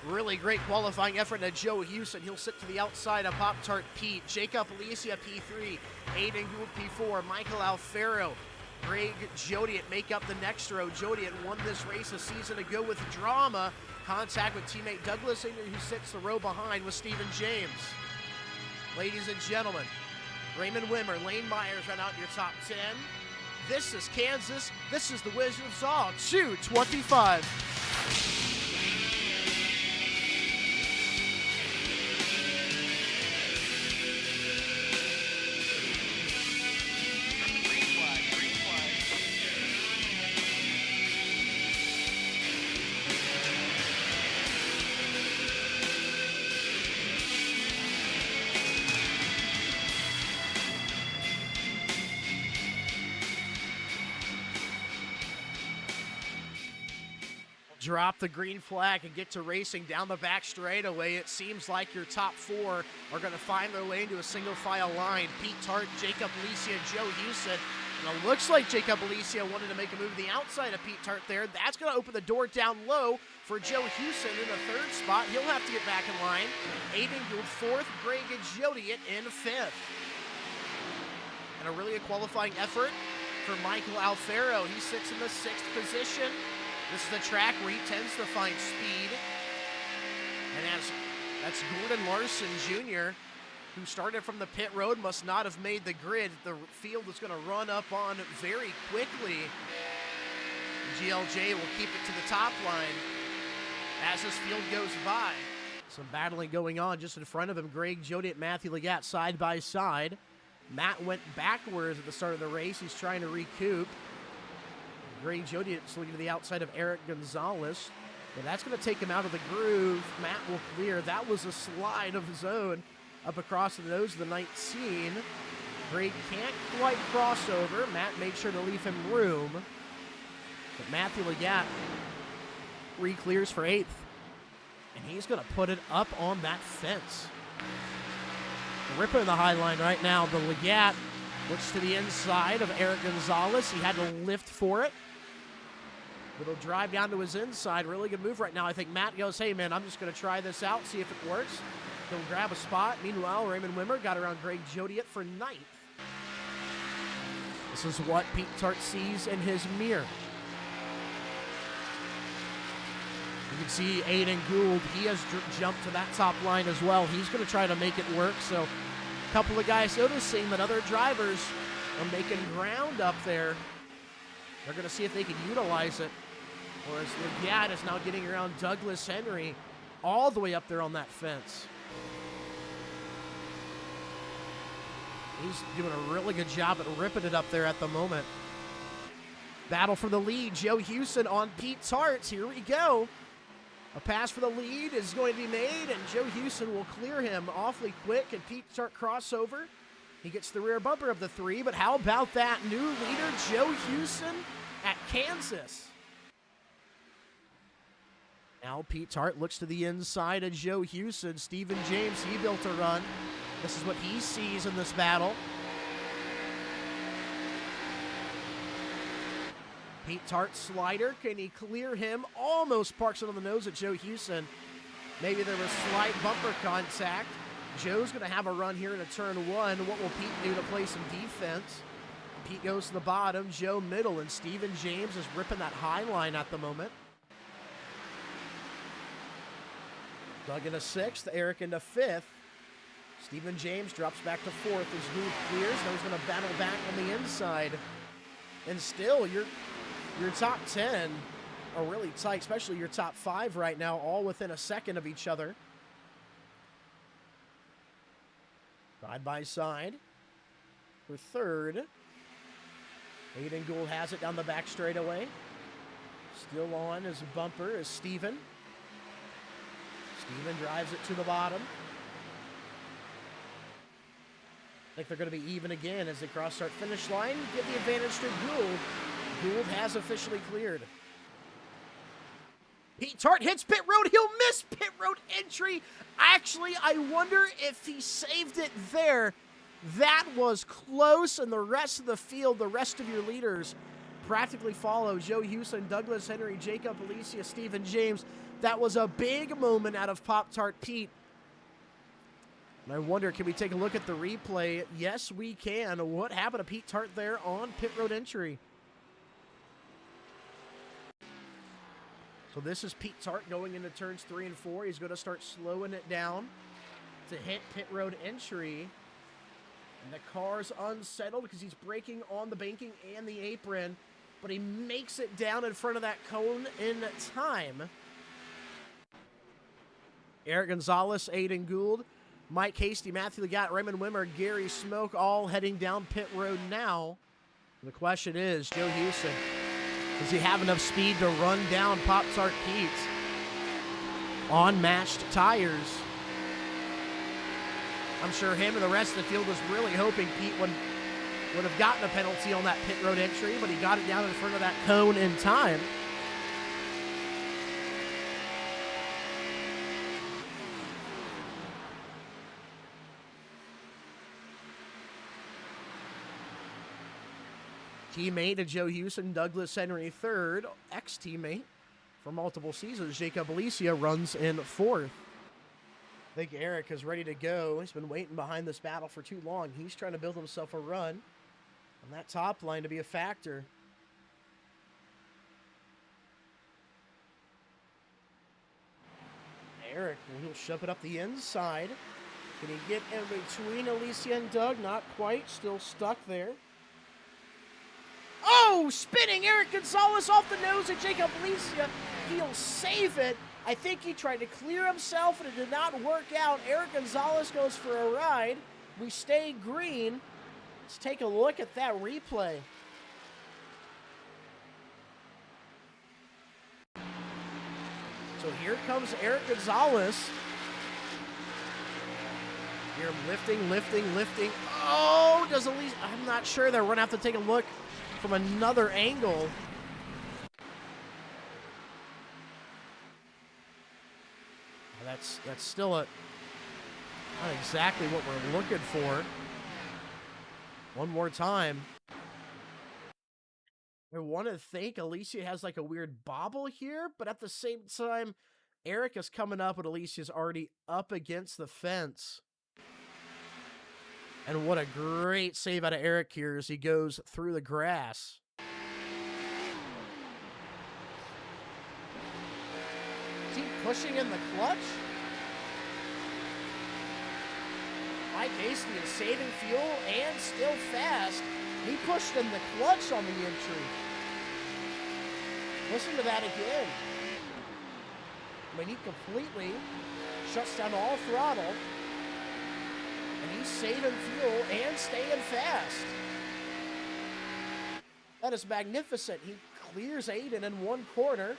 Really great qualifying effort to Joe Houston. He'll sit to the outside of Pop-Tart Pete. Jacob Alicia, P3. Aiden Gould, P4. Michael Alfaro. Greg Jodiet make up the next row. Jodiet won this race a season ago with drama. Contact with teammate Douglas Inger, who sits the row behind with Stephen James. Ladies and gentlemen, Raymond Wimmer, Lane Myers run out your top 10. This is Kansas. This is the Wizards All 225. Drop the green flag and get to racing down the back straightaway. It seems like your top four are going to find their way into a single file line. Pete Tart, Jacob Alicia, Joe Houston. And it looks like Jacob Alicia wanted to make a move to the outside of Pete Tart there. That's going to open the door down low for Joe Houston in the third spot. He'll have to get back in line. Aiden Gould fourth, Greg Jodiet in fifth. And a qualifying effort for Michael Alfaro. He sits in the sixth position. This is the track where he tends to find speed. And that's Gordon Larson Jr., who started from the pit road, must not have made the grid. The field is going to run up on very quickly. GLJ will keep it to the top line as this field goes by. Some battling going on just in front of him. Greg Jodiet, Matthew Legatt side by side. Matt went backwards at the start of the race. He's trying to recoup. Greg Jodiet looking to the outside of Eric Gonzalez. But that's going to take him out of the groove. Matt will clear. That was a slide of his own up across the nose of the 19. Greg can't quite cross over. Matt made sure to leave him room. But Matthew Legatt re-clears for eighth. And he's going to put it up on that fence. Ripping the high line right now. The Legatt looks to the inside of Eric Gonzalez. He had to lift for it. But he'll drive down to his inside. Really good move right now. I think Matt goes, hey, man, I'm just going to try this out, see if it works. He'll grab a spot. Meanwhile, Raymond Wimmer got around Greg Jodiet for ninth. This is what Pete Tart sees in his mirror. You can see Aiden Gould. He has jumped to that top line as well. He's going to try to make it work. So a couple of guys noticing that other drivers are making ground up there. They're going to see if they can utilize it. Whereas Legatt is now getting around Douglas Henry all the way up there on that fence. He's doing a really good job at ripping it up there at the moment. Battle for the lead. Joe Houston on Pete Tart. Here we go. A pass for the lead is going to be made, and Joe Houston will clear him awfully quick, and Pete Tart crossover. He gets the rear bumper of the three, but how about that new leader, Joe Houston at Kansas? Now Pete Tart looks to the inside of Joe Houston. Stephen James, he built a run. This is what he sees in this battle. Pete Tart slider, can he clear him? Almost parks it on the nose at Joe Houston. Maybe there was slight bumper contact. Joe's going to have a run here into turn one. What will Pete do to play some defense? Pete goes to the bottom, Joe middle, and Stephen James is ripping that high line at the moment. Doug into sixth, Eric into fifth. Stephen James drops back to fourth as Gould clears. Now he's going to battle back on the inside. And still, your top 10 are really tight, especially your top 5 right now, all within a second of each other. Side by side for third. Aiden Gould has it down the back straightaway. Still on his bumper is Steven. Steven drives it to the bottom. I think they're going to be even again as they cross start finish line. Give the advantage to Gould. Gould has officially cleared. Pete Tart hits pit road. He'll miss pit road entry. Actually, I wonder if he saved it there. That was close, and the rest of the field, the rest of your leaders practically follow. Joe Houston, Douglas Henry, Jacob Alicia, Stephen James. That was a big moment out of Pop-Tart Pete. And I wonder, can we take a look at the replay? Yes, we can. What happened to Pete Tart there on pit road entry? So this is Pete Tart going into turns 3 and 4. He's going to start slowing it down to hit pit road entry. And the car's unsettled because he's braking on the banking and the apron. But he makes it down in front of that cone in time. Eric Gonzalez, Aiden Gould, Mike Hasty, Matthew Legatt, Raymond Wimmer, Gary Smoke, all heading down pit road now. And the question is, Joe Houston, does he have enough speed to run down Pop-Tart Pete on matched tires? I'm sure him and the rest of the field was really hoping Pete would have gotten a penalty on that pit road entry, but he got it down in front of that cone in time. Teammate of Joe Houston, Douglas Henry, third. Ex-teammate for multiple seasons, Jacob Alicia, runs in fourth. I think Eric is ready to go. He's been waiting behind this battle for too long. He's trying to build himself a run on that top line to be a factor. Eric, he'll shove it up the inside. Can he get in between Alicia and Doug? Not quite. Still stuck there. Oh, spinning Eric Gonzalez off the nose of Jacob Alicia. He'll save it. I think he tried to clear himself and it did not work out. Eric Gonzalez goes for a ride. We stay green. Let's take a look at that replay. So here comes Eric Gonzalez. Here lifting. Oh, does Alicia? I'm not sure there. We're going to have to take a look from another angle. That's still not exactly what we're looking for. One more time. I want to think Alicia has like a weird bobble here, but at the same time, Eric is coming up and Alicia's already up against the fence. And what a great save out of Eric here as he goes through the grass. Is he pushing in the clutch? Mike Hasty is saving fuel and still fast. He pushed in the clutch on the entry. Listen to that again. I mean, he completely shuts down all throttle. And he's saving fuel and staying fast. That is magnificent. He clears Aiden in one corner.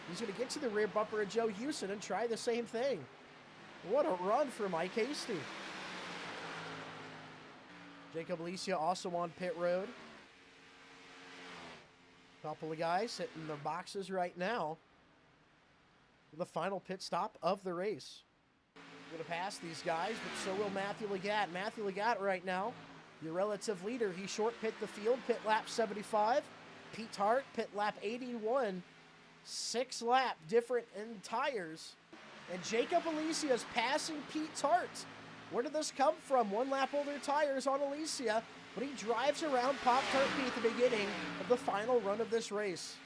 He's going to get to the rear bumper of Joe Houston and try the same thing. What a run for Mike Hasty. Jacob Alicia also on pit road. Couple of guys sitting in their boxes right now. The final pit stop of the race. Going to pass these guys, but so will Matthew Legatt. Matthew Legatt right now, your relative leader. He short pit the field, pit lap 75. Pete Tart, pit lap 81. 6 lap different in tires. And Jacob Alicia is passing Pete Tart. Where did this come from? 1 lap older tires on Alicia, but he drives around Pop-Tart Pete at the beginning of the final run of this race.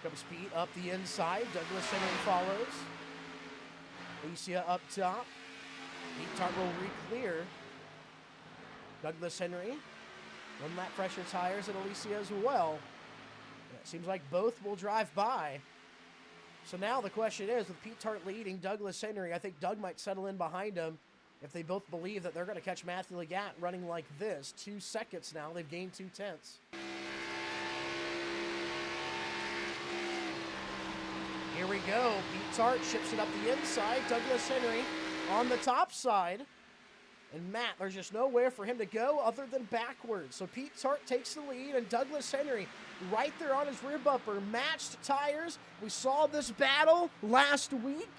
Comes Pete up the inside. Douglas Henry follows. Alicia up top. Pete Tart will re-clear. Douglas Henry. 1 lap fresher tires at Alicia as well. And it seems like both will drive by. So now the question is, with Pete Tart leading Douglas Henry, I think Doug might settle in behind him if they both believe that they're going to catch Matthew Legatt running like this. 2 seconds now. They've gained 2 tenths. Here we go. Pete Tart ships it up the inside. Douglas Henry on the top side. And Matt, there's just nowhere for him to go other than backwards. So Pete Tart takes the lead, and Douglas Henry right there on his rear bumper. Matched tires. We saw this battle last week.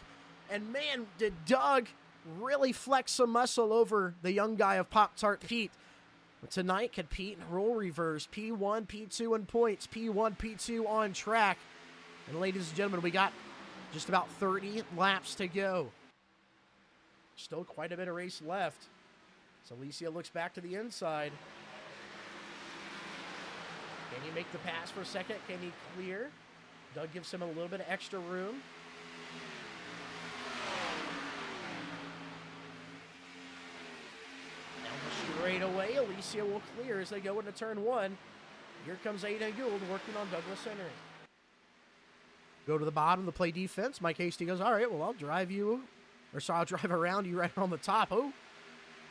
And man, did Doug really flex some muscle over the young guy of Pop-Tart Pete. But tonight, can Pete role reverse? P1, P2 in points. P1, P2 on track. And ladies and gentlemen, we got just about 30 laps to go. Still quite a bit of race left. So Alicia looks back to the inside. Can he make the pass for a second? Can he clear? Doug gives him a little bit of extra room. Down the straightaway, Alicia will clear as they go into turn 1. Here comes Aiden Gould working on Douglas Henry. Go to the bottom to play defense. Mike Hasty goes, all right, well, I'll drive you. Or so I'll drive around you right on the top. Oh,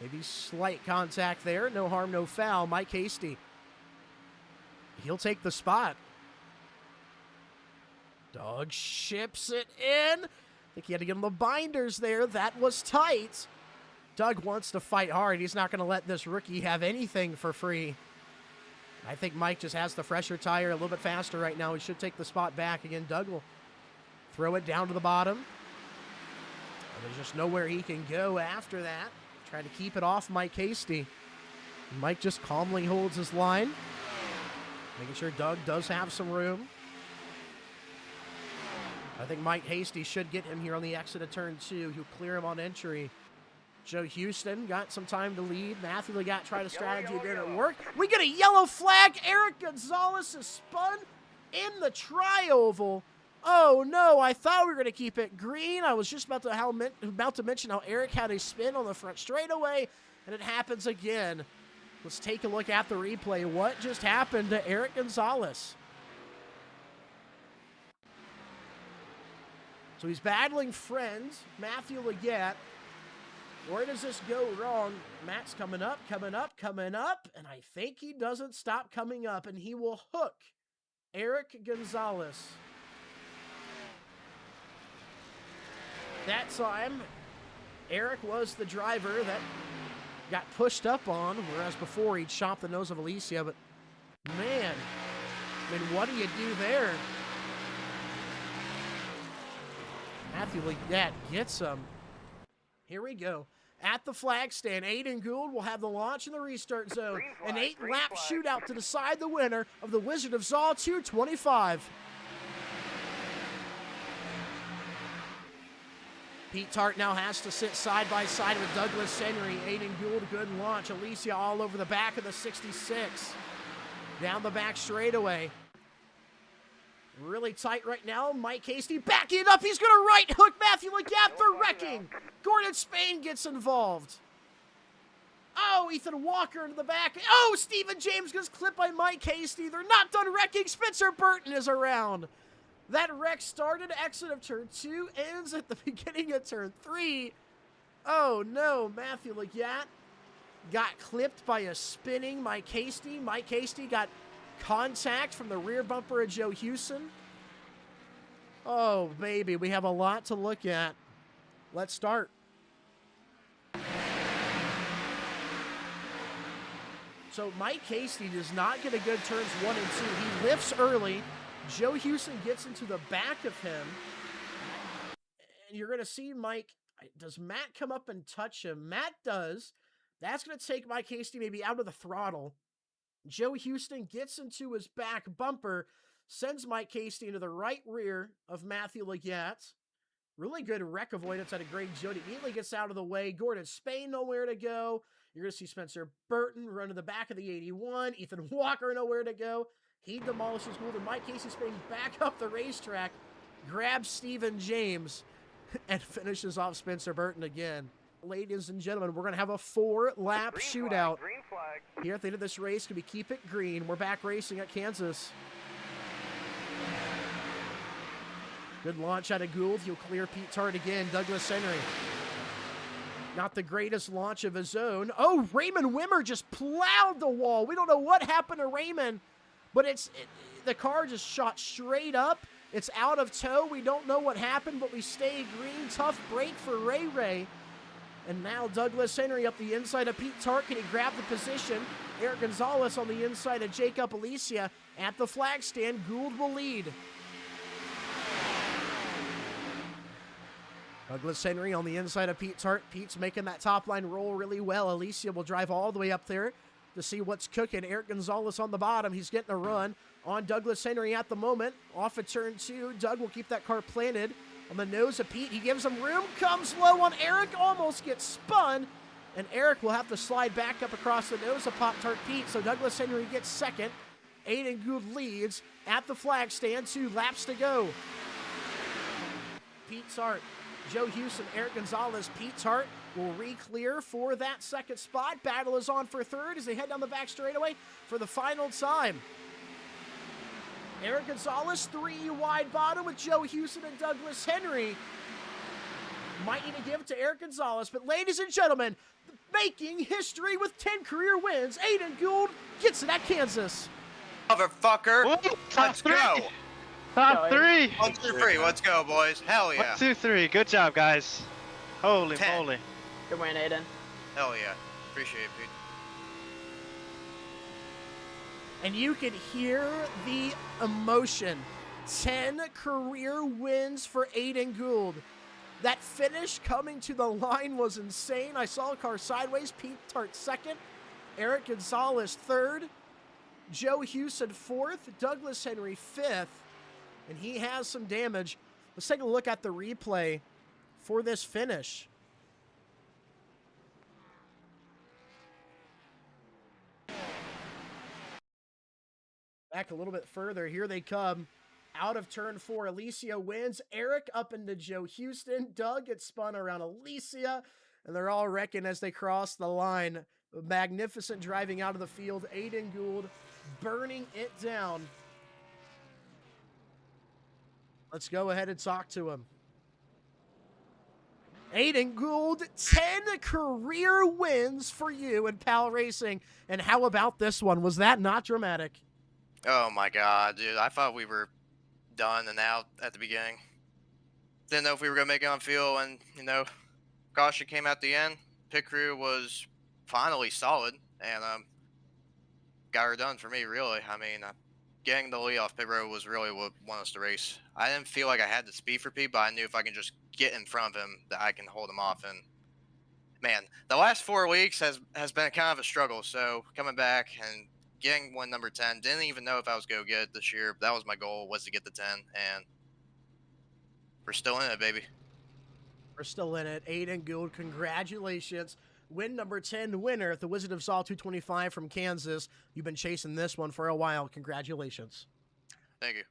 maybe slight contact there. No harm, no foul. Mike Hasty. He'll take the spot. Doug ships it in. I think he had to get him the binders there. That was tight. Doug wants to fight hard. He's not going to let this rookie have anything for free. I think Mike just has the fresher tire a little bit faster right now. He should take the spot back. Again, Doug will throw it down to the bottom. And there's just nowhere he can go after that. Trying to keep it off Mike Hasty. Mike just calmly holds his line. Making sure Doug does have some room. I think Mike Hasty should get him here on the exit of turn 2. He'll clear him on entry. Joe Houston got some time to lead. Matthew Legatt tried a strategy. It didn't work. We get a yellow flag. Eric Gonzalez is spun in the tri-oval. Oh, no. I thought we were going to keep it green. I was just about to mention how Eric had a spin on the front straightaway, and it happens again. Let's take a look at the replay. What just happened to Eric Gonzalez? So he's battling friends, Matthew Legatt. Where does this go wrong? Matt's coming up, and I think he doesn't stop coming up, and he will hook Eric Gonzalez. That time, Eric was the driver that got pushed up on, whereas before he'd chopped the nose of Alicia, but man, I mean, what do you do there? Matthew Legatt gets him. Here we go. At the flag stand, Aiden Gould will have the launch in the restart zone. An 8-lap shootout to decide the winner of the Wizard of Zaw 225. Pete Tart now has to sit side by side with Douglas Henry. Aiden Gould, good launch. Alicia all over the back of the 66. Down the back straightaway. Really tight right now. Mike Hasty backing it up. He's going to right hook Matthew Legatt for wrecking. Gordon Spain gets involved. Oh, Ethan Walker into the back. Oh, Stephen James gets clipped by Mike Hasty. They're not done wrecking. Spencer Burton is around. That wreck started exit of turn 2, ends at the beginning of turn 3. Oh, no. Matthew Legatt got clipped by a spinning Mike Hasty. Mike Hasty got contact from the rear bumper of Joe Houston. Oh, baby, we have a lot to look at. Let's start. So Mike Hasty does not get a good turns 1 and 2. He lifts early. Joe Houston gets into the back of him. And you're going to see Mike. Does Matt come up and touch him? Matt does. That's going to take Mike Hasty maybe out of the throttle. Joe Houston gets into his back bumper, sends Mike Hasty into the right rear of Matthew Legatt. Really good wreck avoidance out of Greg Jody. Immediately gets out of the way. Gordon Spain nowhere to go. You're going to see Spencer Burton run to the back of the 81. Ethan Walker nowhere to go. He demolishes Gould, and Mike Hasty Spain back up the racetrack, grabs Stephen James, and finishes off Spencer Burton again. Ladies and gentlemen, we're going to have a 4-lap shootout. Green flag. Here at the end of this race, can we keep it green? We're back racing at Kansas. Good launch out of Gould. He'll clear Pete Tart again. Douglas Henry. Not the greatest launch of his own. Oh, Raymond Wimmer just plowed the wall. We don't know what happened to Raymond, but the car just shot straight up. It's out of tow. We don't know what happened, but we stay green. Tough break for Ray Ray. And now Douglas Henry up the inside of Pete Tart. Can he grab the position? Eric Gonzalez on the inside of Jacob Alicia. At the flag stand, Gould will lead. Douglas Henry on the inside of Pete Tart. Pete's making that top line roll really well. Alicia will drive all the way up there to see what's cooking. Eric Gonzalez on the bottom. He's getting a run on Douglas Henry at the moment. Off at turn 2. Doug will keep that car planted on the nose of Pete. He gives him room, comes low on Eric, almost gets spun, and Eric will have to slide back up across the nose of Pop-Tart Pete, so Douglas Henry gets second. Aiden Gould leads at the flag stand, 2 laps to go. Pete's Hart, Joe Houston, Eric Gonzalez. Pete's Hart will re-clear for that second spot. Battle is on for third as they head down the back straightaway for the final time. Eric Gonzalez, 3 wide bottom with Joe Houston and Douglas Henry. Might need to give it to Eric Gonzalez, but ladies and gentlemen, making history with 10 career wins, Aiden Gould gets it at Kansas. Motherfucker. Let's go. Top 3. 1, 2, 3. Let's go, boys. Hell yeah. 1, 2, 3. Good job, guys. Holy 10. moly. Good win, Aiden. Hell yeah. Appreciate it, Pete. And you can hear the emotion. 10 career wins for Aiden Gould. That finish coming to the line was insane. I saw a car sideways. Pete Tart second. Eric Gonzalez third. Joe Houston fourth. Douglas Henry fifth. And he has some damage. Let's take a look at the replay for this finish. Back a little bit further. Here they come. Out of turn 4, Alicia wins. Eric up into Joe Houston. Doug gets spun around Alicia. And they're all wrecking as they cross the line. Magnificent driving out of the field. Aiden Gould burning it down. Let's go ahead and talk to him. Aiden Gould, 10 career wins for you in PALracing. And how about this one? Was that not dramatic? Oh my god, dude. I thought we were done and out at the beginning. Didn't know if we were going to make it on field, and, you know, caution came at the end. Pit crew was finally solid, and got her done for me, really. I mean, getting the lead off pit road was really what won us the race. I didn't feel like I had the speed for Pete, but I knew if I can just get in front of him that I can hold him off. And, man, the last 4 weeks has been kind of a struggle, so coming back and getting win number 10. Didn't even know if I was going to get it this year. That was my goal, was to get the 10. And we're still in it, baby. We're still in it. Aiden Gould, congratulations. Win number 10 winner at the Wizard of Saw 225 from Kansas. You've been chasing this one for a while. Congratulations. Thank you.